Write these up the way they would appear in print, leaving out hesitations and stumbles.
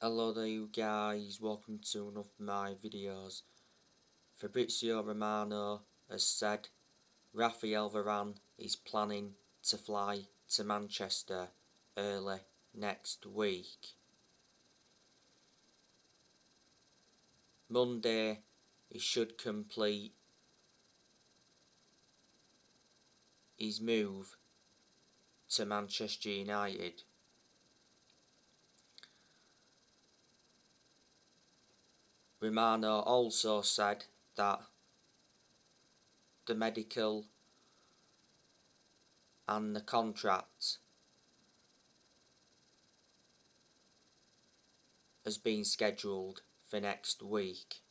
Hello there you guys, welcome to one of my videos. Fabrizio Romano has said Raphael Varane is planning to fly to Manchester early next week. Monday he should complete his move to Manchester United. Romano also said that the medical and the contract has been scheduled for next week.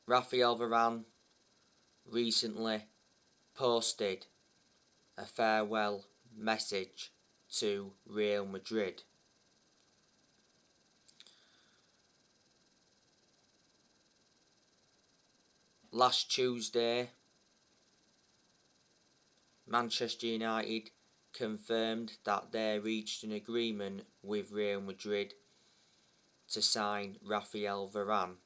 Raphael Varane recently posted a farewell message to Real Madrid. Last Tuesday, Manchester United confirmed that they reached an agreement with Real Madrid to sign Raphael Varane.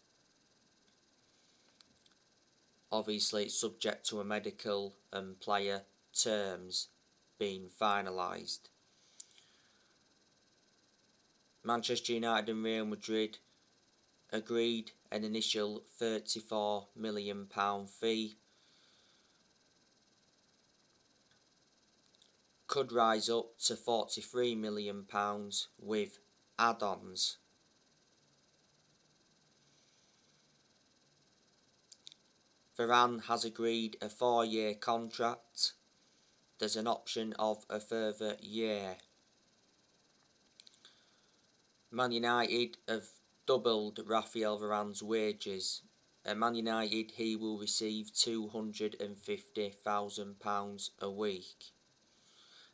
Obviously, it's subject to a medical and player terms being finalised. Manchester United and Real Madrid agreed an initial £34 million fee. Could rise up to £43 million with add-ons. Varane has agreed a 4-year contract. There's an option of a further year. Man United have doubled Raphael Varane's wages. At Man United he will receive £250,000 a week.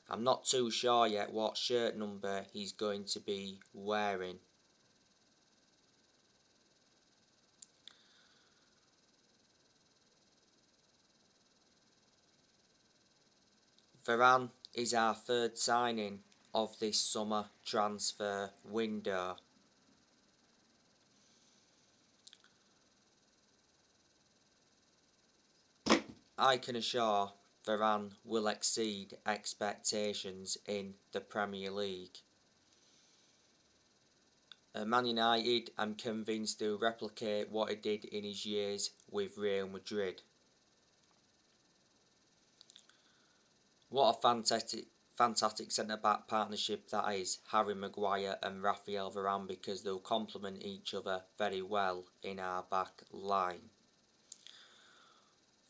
I'm not too sure yet what shirt number he's going to be wearing. Varane is our third signing of this summer transfer window. I can assure Varane will exceed expectations in the Premier League. At Man United, I'm convinced he'll replicate what he did in his years with Real Madrid. What a fantastic centre-back partnership that is, Harry Maguire and Raphael Varane, because they'll complement each other very well in our back line.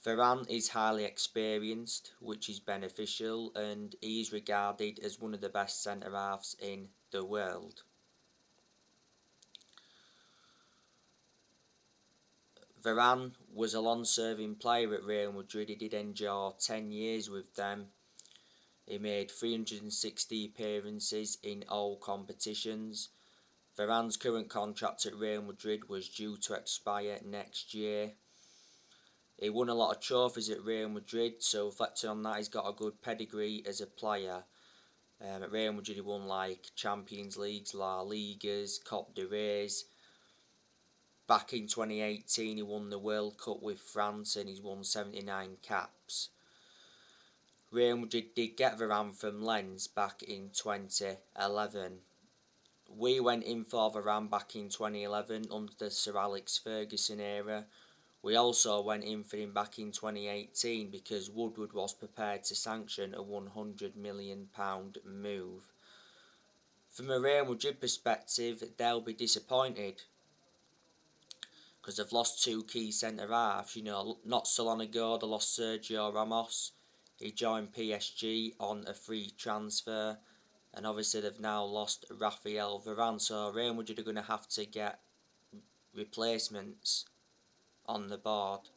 Varane is highly experienced, which is beneficial, and he is regarded as one of the best centre-halves in the world. Varane was a long-serving player at Real Madrid. He did endure 10 years with them. He made 360 appearances in all competitions. Varane's current contract at Real Madrid was due to expire next year. He won a lot of trophies at Real Madrid, so reflecting on that, he's got a good pedigree as a player. At Real Madrid he won like Champions Leagues, La Ligas, Copa del Rey's. Back in 2018 he won the World Cup with France and he's won 79 caps. Real Madrid did get Varane from Lens back in 2011. We went in for Varane back in 2011 under the Sir Alex Ferguson era. We also went in for him back in 2018 because Woodward was prepared to sanction a £100 million move. From a Real Madrid perspective, they'll be disappointed because they've lost two key centre-halves. Not so long ago they lost Sergio Ramos. He joined PSG on a free transfer, and obviously they've now lost Raphael Varane, so Real Madrid are going to have to get replacements on the board.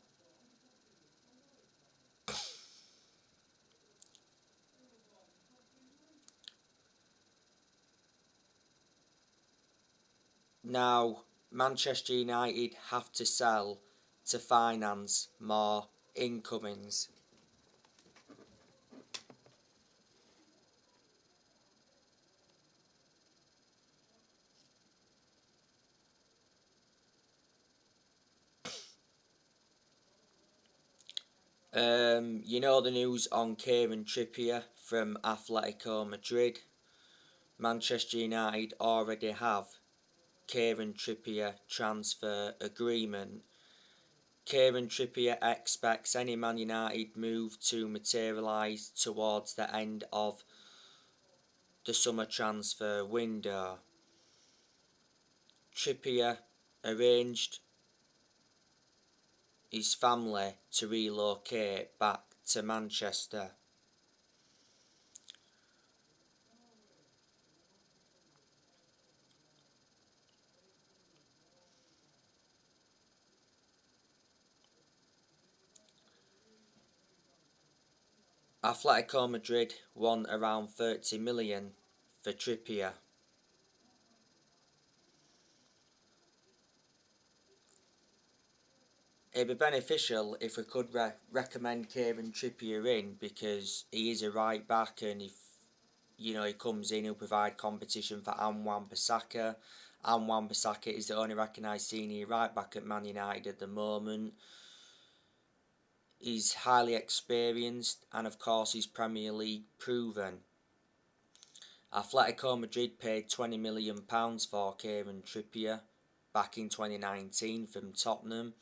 Now, Manchester United have to sell to finance more incomings. You know the news on Kieran Trippier from Atletico Madrid. Manchester United already have Kieran Trippier transfer agreement. Kieran Trippier expects any Man United move to materialise towards the end of the summer transfer window. Trippier arranged his family to relocate back to Manchester. Atletico Madrid won around 30 million for Trippier. It'd be beneficial if we could recommend Kieran Trippier in, because he is a right back, and if he comes in, he'll provide competition for Wan-Bissaka. Wan-Bissaka is the only recognised senior right back at Man United at the moment. He's highly experienced and of course he's Premier League proven. Atletico Madrid paid £20 million for Kieran Trippier back in 2019 from Tottenham,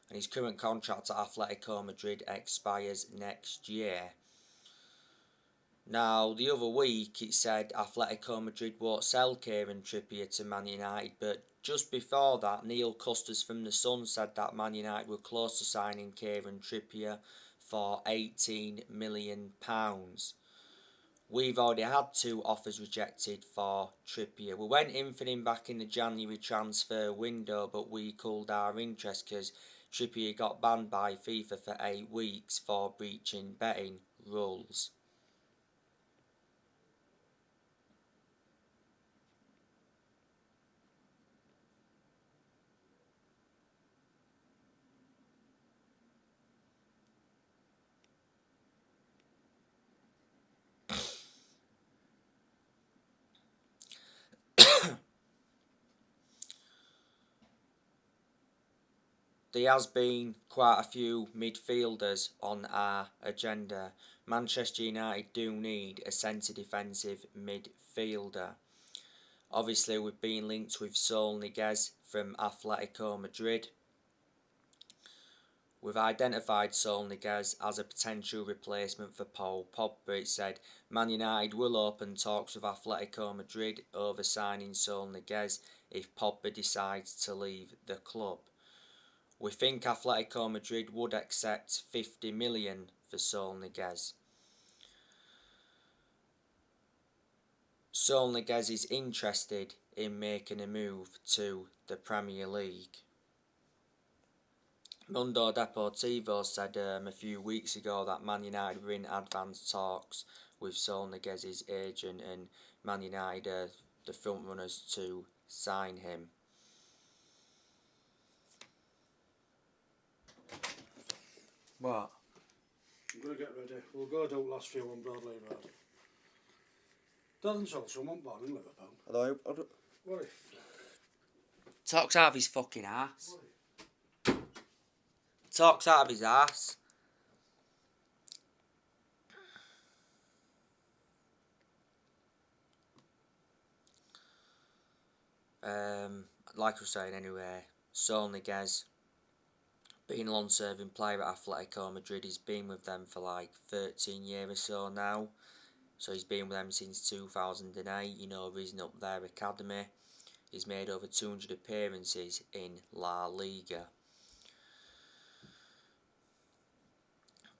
and his current contract at Atletico Madrid expires next year. Now, the other week it said Atletico Madrid won't sell Kieran Trippier to Man United, but just before that, Neil Custis from The Sun said that Man United were close to signing Kieran Trippier for £18 million. We've already had 2 offers rejected for Trippier. We went in for him back in the January transfer window, but we culled our interest because Trippier got banned by FIFA for 8 weeks for breaching betting rules. There has been quite a few midfielders on our agenda. Manchester United do need a centre defensive midfielder. Obviously, we've been linked with Saul Niguez from Atletico Madrid. We've identified Saul Niguez as a potential replacement for Paul Pogba. It said Man United will open talks with Atletico Madrid over signing Saul Niguez if Pogba decides to leave the club. We think Atletico Madrid would accept 50 million for Saul Niguez. Saul Niguez is interested in making a move to the Premier League. Mundo Deportivo said a few weeks ago that Man United were in advanced talks with Saul Niguez's agent, and Man United are the front runners to sign him. What? I'm going to get ready. We'll go down last few on Broadley Road. Darren Solskjaer wasn't born in Liverpool. What if? Talks out of his fucking ass. Talks out of his ass. Like I was saying anyway, Saul Niguez, being a long-serving player at Atletico Madrid, he's been with them for like 13 years or so now. So he's been with them since 2008, reason up their academy. He's made over 200 appearances in La Liga.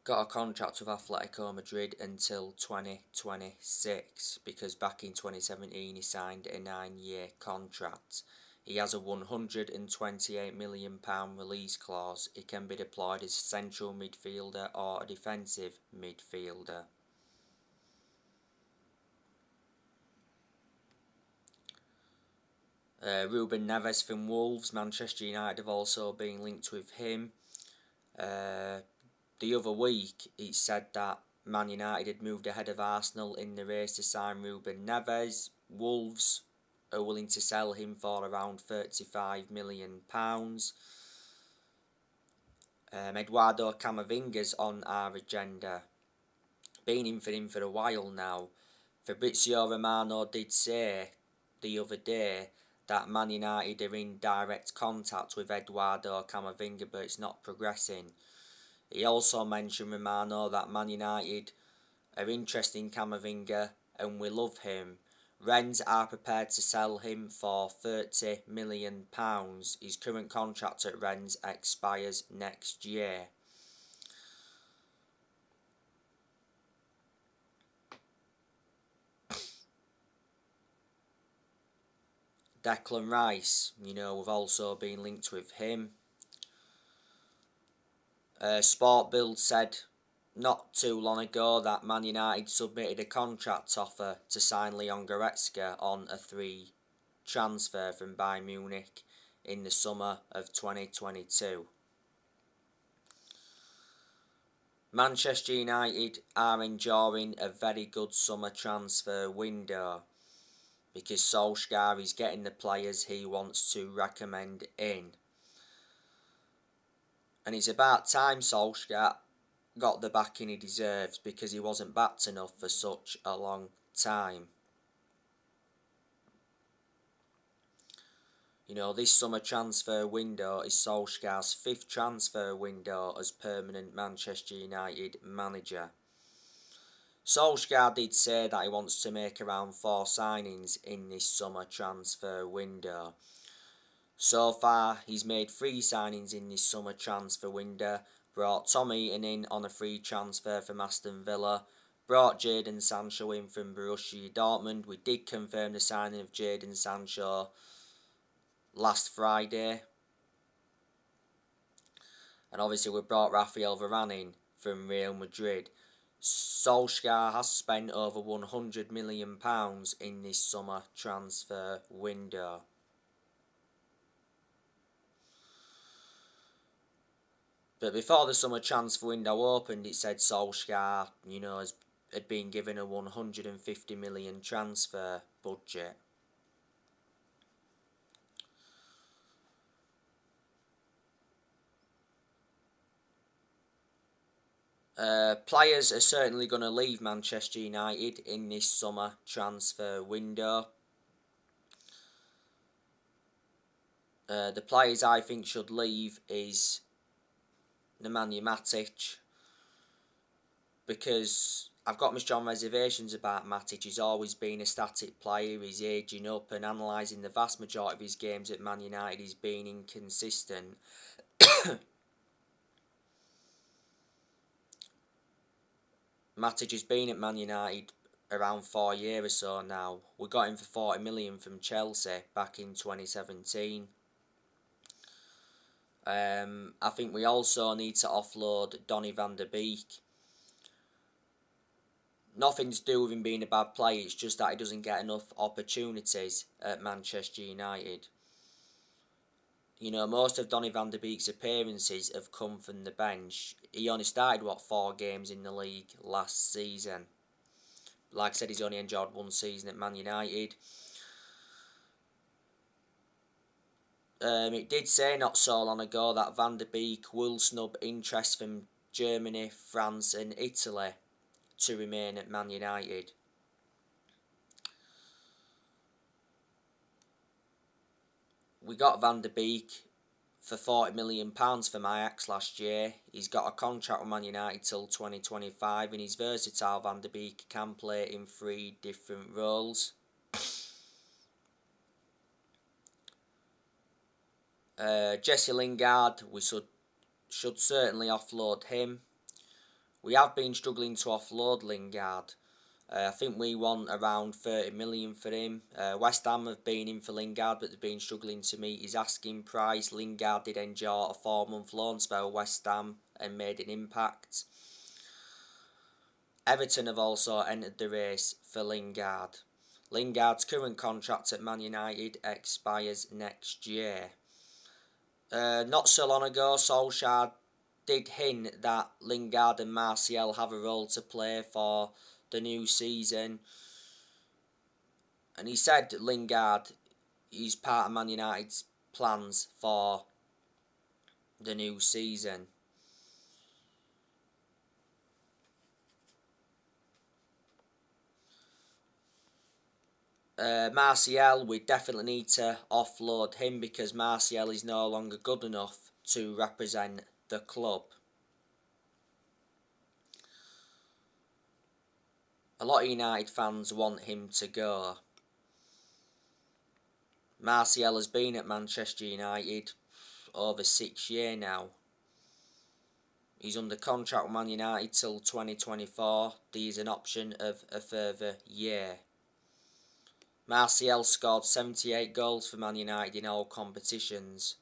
Got a contract with Atletico Madrid until 2026, because back in 2017 he signed a 9-year contract. He has a £128 million release clause. He can be deployed as a central midfielder or a defensive midfielder. Ruben Neves from Wolves, Manchester United have also been linked with him. The other week it said that Man United had moved ahead of Arsenal in the race to sign Ruben Neves. Wolves are willing to sell him for around £35 million. Eduardo Camavinga's on our agenda. Been in for him for a while now. Fabrizio Romano did say the other day that Man United are in direct contact with Eduardo Camavinga, but it's not progressing. He also mentioned, Romano, that Man United are interested in Camavinga and we love him. Rennes are prepared to sell him for £30 million. His current contract at Rennes expires next year. Declan Rice, we've also been linked with him. Sport Bill said not too long ago that Man United submitted a contract offer to sign Leon Goretzka on a 3 transfer from Bayern Munich in the summer of 2022. Manchester United are enjoying a very good summer transfer window because Solskjaer is getting the players he wants to recommend in. And it's about time Solskjaer got the backing he deserves because he wasn't backed enough for such a long time. This summer transfer window is Solskjaer's 5th transfer window as permanent Manchester United manager. Solskjaer did say that he wants to make around 4 signings in this summer transfer window. So far, he's made 3 signings in this summer transfer window, brought Tom Eaton in on a free transfer from Aston Villa, brought Jadon Sancho in from Borussia Dortmund. We did confirm the signing of Jadon Sancho last Friday. And obviously we brought Raphael Varane in from Real Madrid. Solskjaer has spent over £100 million in this summer transfer window. But before the summer transfer window opened, it said Solskjaer, had been given a £150 million transfer budget. Players are certainly going to leave Manchester United in this summer transfer window. The players I think should leave is Nemanja Matic, because I've got my strong reservations about Matic. He's always been a static player, he's ageing up, and analysing the vast majority of his games at Man United, he's been inconsistent. Matic has been at Man United around 4 years or so now. We got him for 40 million from Chelsea back in 2017. I think we also need to offload Donny van der Beek. Nothing to do with him being a bad player, it's just that he doesn't get enough opportunities at Manchester United. Most of Donny van der Beek's appearances have come from the bench. He only started, 4 games in the league last season. Like I said, he's only enjoyed 1 season at Man United. It did say not so long ago that Van der Beek will snub interest from Germany, France and Italy to remain at Man United. We got Van der Beek for £40 million from Ajax last year. He's got a contract with Man United till 2025 and he's versatile. Van der Beek can play in 3 different roles. Jesse Lingard, we should certainly offload him. We have been struggling to offload Lingard. I think we want around 30 million for him. West Ham have been in for Lingard, but they've been struggling to meet his asking price. Lingard did enjoy a 4-month loan spell at West Ham and made an impact. Everton have also entered the race for Lingard. Lingard's current contract at Man United expires next year. Not so long ago, Solskjaer did hint that Lingard and Martial have a role to play for the new season. And he said Lingard is part of Man United's plans for the new season. Martial, we definitely need to offload him because Martial is no longer good enough to represent the club. A lot of United fans want him to go. Martial has been at Manchester United over 6 years now. He's under contract with Man United till 2024. There's an option of a further year. Martial scored 78 goals for Man United in all competitions.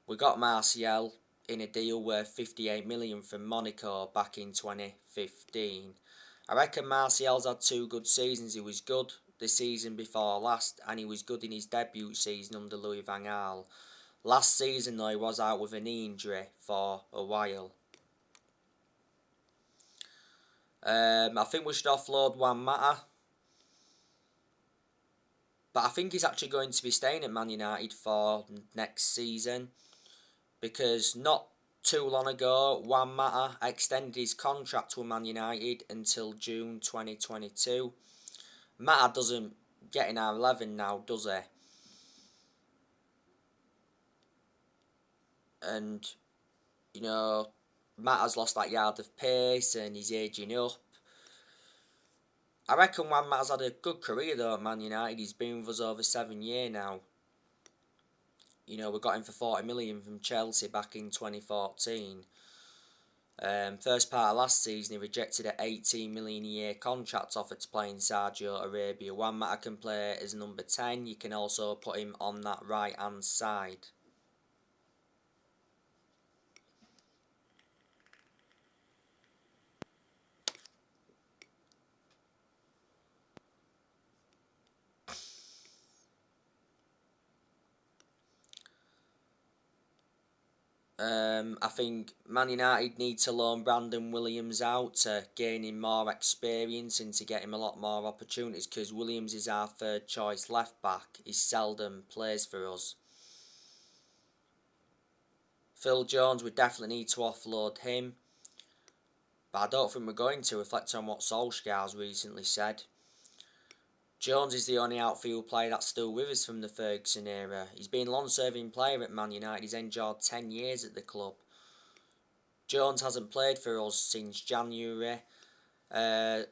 We got Martial in a deal worth 58 million from Monaco back in 2015. I reckon Martial's had 2 good seasons. He was good the season before last, and he was good in his debut season under Louis van Gaal. Last season though, he was out with a knee injury for a while. I think we should offload Juan Mata, but I think he's actually going to be staying at Man United for next season, because not too long ago, Juan Mata extended his contract with Man United until June 2022. Mata doesn't get in our 11 now, does he? And, you know, Mata's lost that yard of pace and he's ageing up. I reckon Juan Mata's had a good career though at Man United. He's been with us over 7 years now. You know, we got him for 40 million from Chelsea back in 2014. First part of last season, he rejected an 18 million a year contract offer to play in Saudi Arabia. Juan Mata can play as number 10. You can also put him on that right hand side. I think Man United need to loan Brandon Williams out to gain him more experience and to get him a lot more opportunities, because Williams is our third choice left back. He seldom plays for us. Phil Jones, we definitely need to offload him, but I don't think we're going to, reflect on what Solskjaer's recently said. Jones is the only outfield player that's still with us from the Ferguson era. He's been a long-serving player at Man United. He's endured 10 years at the club. Jones hasn't played for us since January. We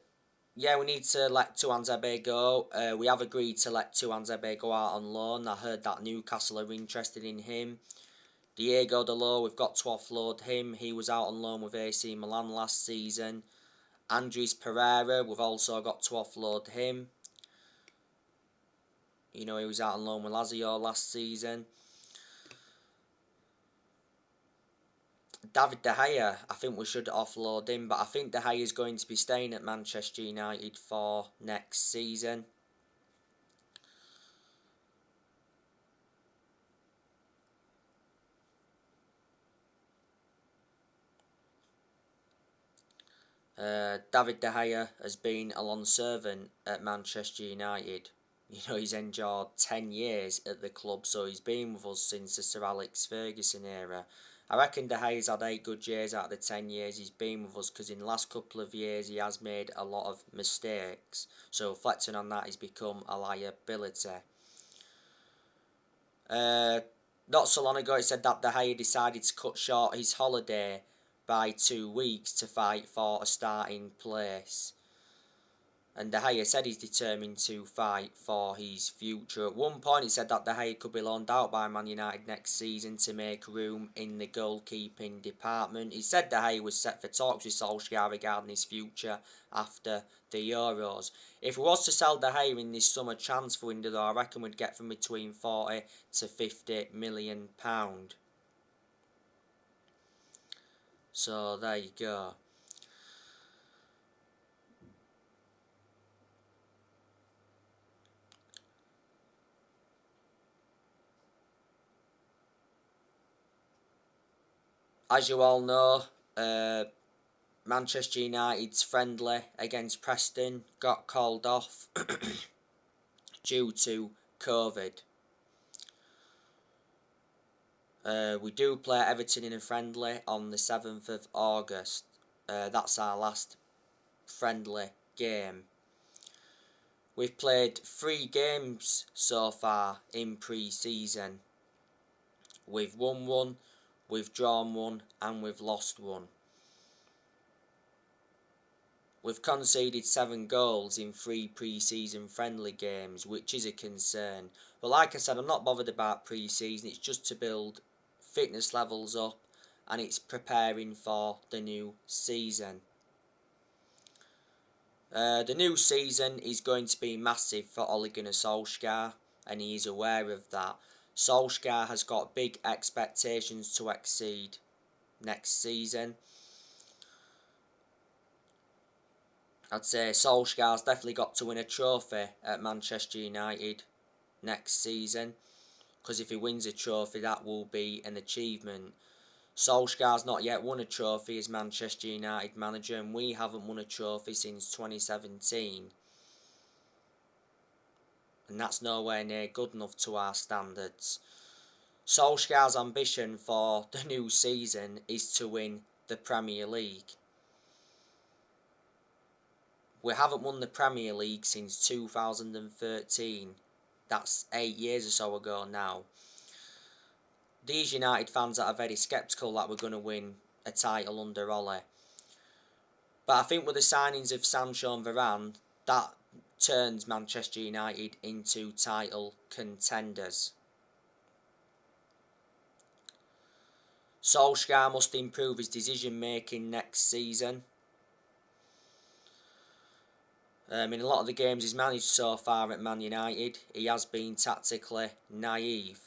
need to let Tuanzebe go. We have agreed to let Tuanzebe go out on loan. I heard that Newcastle are interested in him. Diego Dalot, we've got to offload him. He was out on loan with AC Milan last season. Andres Pereira, we've also got to offload him. You know, he was out on loan with Lazio last season. David De Gea, I think we should offload him, but I think De Gea is going to be staying at Manchester United for next season. David De Gea has been a long servant at Manchester United. You know, he's endured 10 years at the club, so he's been with us since the Sir Alex Ferguson era. I reckon De Gea's had 8 good years out of the 10 years he's been with us, because in the last couple of years he has made a lot of mistakes. So reflecting on that, he's become a liability. Not so long ago it said that De Gea decided to cut short his holiday by 2 weeks to fight for a starting place. And De Gea said he's determined to fight for his future. At one point, he said that De Gea could be loaned out by Man United next season to make room in the goalkeeping department. He said De Gea was set for talks with Solskjaer regarding his future after the Euros. If we was to sell De Gea in this summer transfer window, though, I reckon we'd get from between 40 to 50 million pound. So there you go. As you all know, Manchester United's friendly against Preston got called off due to COVID. We do play Everton in a friendly on the 7th of August. That's our last friendly game. We've played 3 games so far in pre-season. We've won 1, we've drawn 1, and we've lost 1. We've conceded 7 goals in 3 pre-season friendly games, which is a concern. But like I said, I'm not bothered about pre-season. It's just to build fitness levels up, and it's preparing for the new season. The new season is going to be massive for Ole Gunnar Solskjaer, and he is aware of that. Solskjaer has got big expectations to exceed next season. I'd say Solskjaer's definitely got to win a trophy at Manchester United next season, because if he wins a trophy, that will be an achievement. Solskjaer's not yet won a trophy as Manchester United manager, and we haven't won a trophy since 2017. And that's nowhere near good enough to our standards. Solskjaer's ambition for the new season is to win the Premier League. We haven't won the Premier League since 2013. That's 8 years or so ago now. These United fans that are very sceptical that we're going to win a title under Ole. But I think with the signings of Sancho and Varane, that turns Manchester United into title contenders. Solskjaer must improve his decision making next season. In a lot of the games he's managed so far at Man United, he has been tactically naive.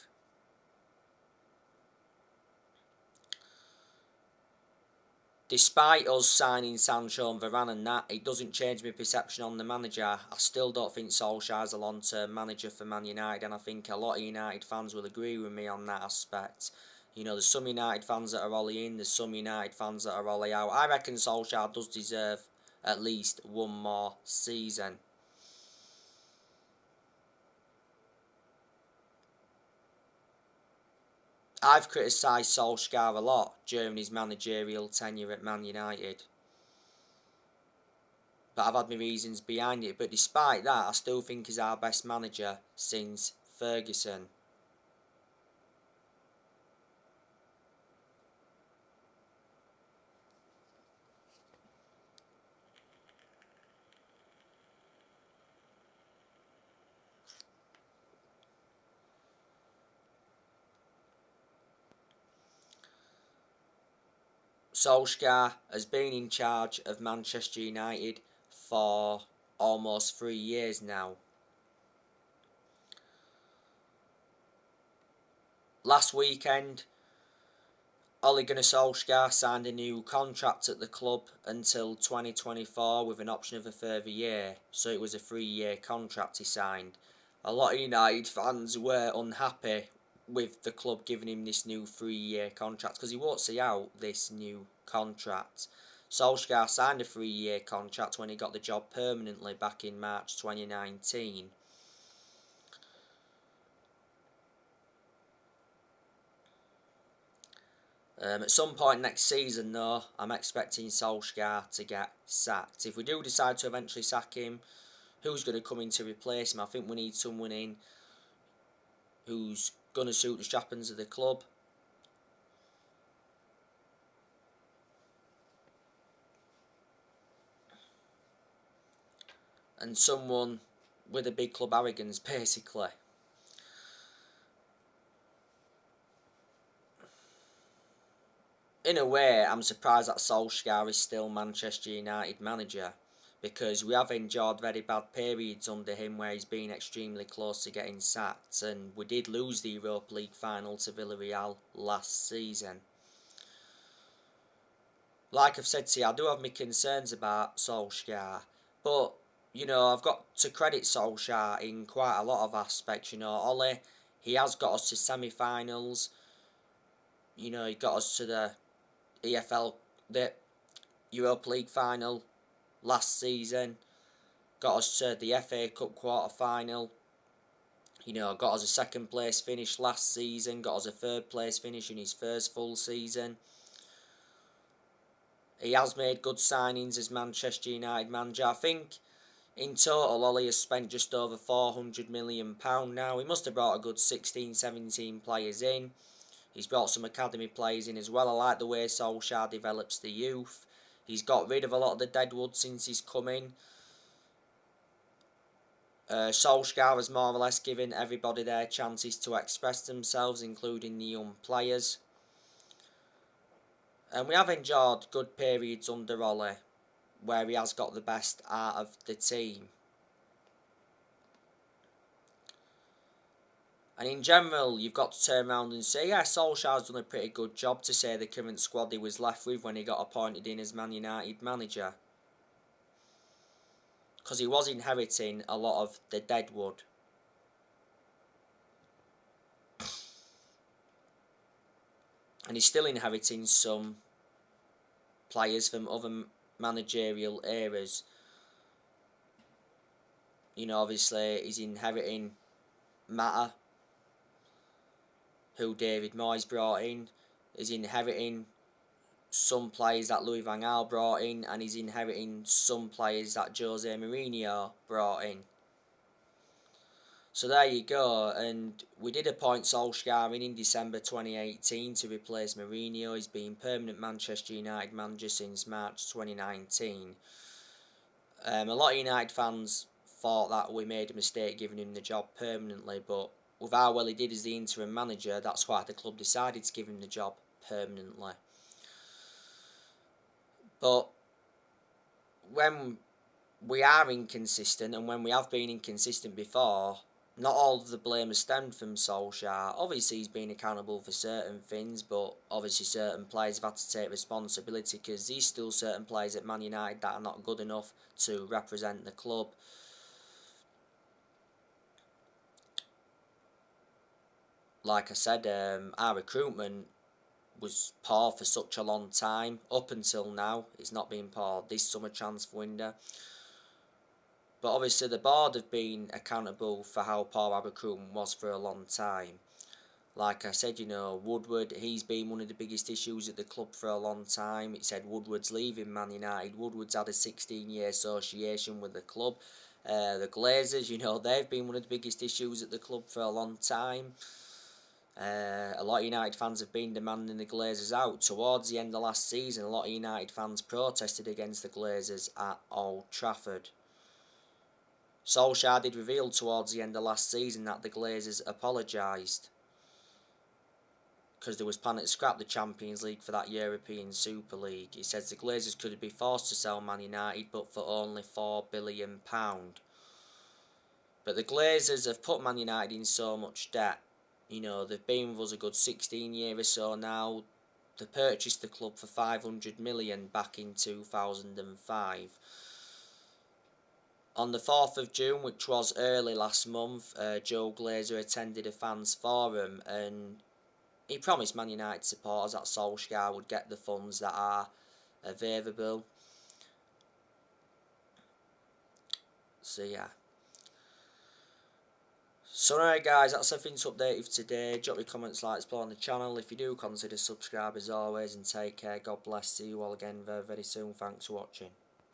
Despite us signing Sancho and Varane and that, it doesn't change my perception on the manager. I still don't think Solskjaer's a long-term manager for Man United, and I think a lot of United fans will agree with me on that aspect. You know, there's some United fans that are Ole in, there's some United fans that are Ole out. I reckon Solskjaer does deserve at least one more season. I've criticised Solskjaer a lot during his managerial tenure at Man United. But I've had my reasons behind it. But despite that, I still think he's our best manager since Ferguson. Solskjaer has been in charge of Manchester United for almost 3 years now. Last weekend, Ole Gunnar Solskjaer signed a new contract at the club until 2024 with an option of a further year, so it was a 3-year contract he signed. A lot of United fans were unhappy with the club giving him this new 3-year contract because he won't see out this new contract. Solskjaer signed a 3-year contract when he got the job permanently back in March 2019. At some point next season though, I'm expecting Solskjaer to get sacked. If we do decide to eventually sack him, who's going to come in to replace him? I think we need someone in who's going to suit the strappings of the club. And someone with a big club arrogance, basically. In a way, I'm surprised that Solskjaer is still Manchester United manager, because we have endured very bad periods under him where he's been extremely close to getting sacked, and we did lose the Europa League final to Villarreal last season. Like I've said to you, I do have my concerns about Solskjaer, but you know, I've got to credit Solskjaer in quite a lot of aspects. You know, Ole, he has got us to semi-finals. You know, he got us to the the Europa League final last season. Got us to the FA Cup quarter final. You know, got us a second place finish last season. Got us a third place finish in his first full season. He has made good signings as Manchester United manager. I think, In total, Ollie has spent just over £400 million now. He must have brought a good 16, 17 players in. He's brought some academy players in as well. I like the way Solskjaer develops the youth. He's got rid of a lot of the deadwood since he's come in. Solskjaer has more or less given everybody their chances to express themselves, including the young players. And we have enjoyed good periods under Ollie, where he has got the best out of the team. And in general, you've got to turn around and say, yeah, Solskjaer's done a pretty good job to say the current squad he was left with when he got appointed in as Man United manager. Because he was inheriting a lot of the deadwood. And he's still inheriting some players from other managerial eras. You know, obviously, he's inheriting Mata, who David Moyes brought in. He's inheriting some players that Louis van Gaal brought in, and he's inheriting some players that Jose Mourinho brought in. So there you go, and we did appoint Solskjaer in December 2018 to replace Mourinho. He's been permanent Manchester United manager since March 2019. A lot of United fans thought that we made a mistake giving him the job permanently, but with how well he did as the interim manager, that's why the club decided to give him the job permanently. But when we are inconsistent, and when we have been inconsistent before, not all of the blame has stemmed from Solskjaer. Obviously, he's been accountable for certain things, but obviously certain players have had to take responsibility, because there's still certain players at Man United that are not good enough to represent the club. Like I said, our recruitment was poor for such a long time. Up until now, it's not been poor this summer transfer window. But obviously the board have been accountable for how poor our recruitment was for a long time. Like I said, you know, Woodward, he's been one of the biggest issues at the club for a long time. It said Woodward's leaving Man United. Woodward's had a 16-year association with the club. The Glazers, you know, they've been one of the biggest issues at the club for a long time. A lot of United fans have been demanding the Glazers out. Towards the end of last season, a lot of United fans protested against the Glazers at Old Trafford. Solskjaer did reveal towards the end of last season that the Glazers apologised, because there was planning to scrap the Champions League for that European Super League. He says the Glazers could be forced to sell Man United, but for only £4 billion. But the Glazers have put Man United in so much debt. You know, they've been with us a good 16 years or so now. They purchased the club for £500 million back in 2005. On the 4th of June, which was early last month, Joe Glazer attended a fans forum, and he promised Man United supporters that Solskjaer would get the funds that are available. So yeah. So alright guys, that's everything to update you for today. Drop your comments, like, explore on the channel. If you do, consider subscribe as always, and take care. God bless. See you all again very, very soon. Thanks for watching.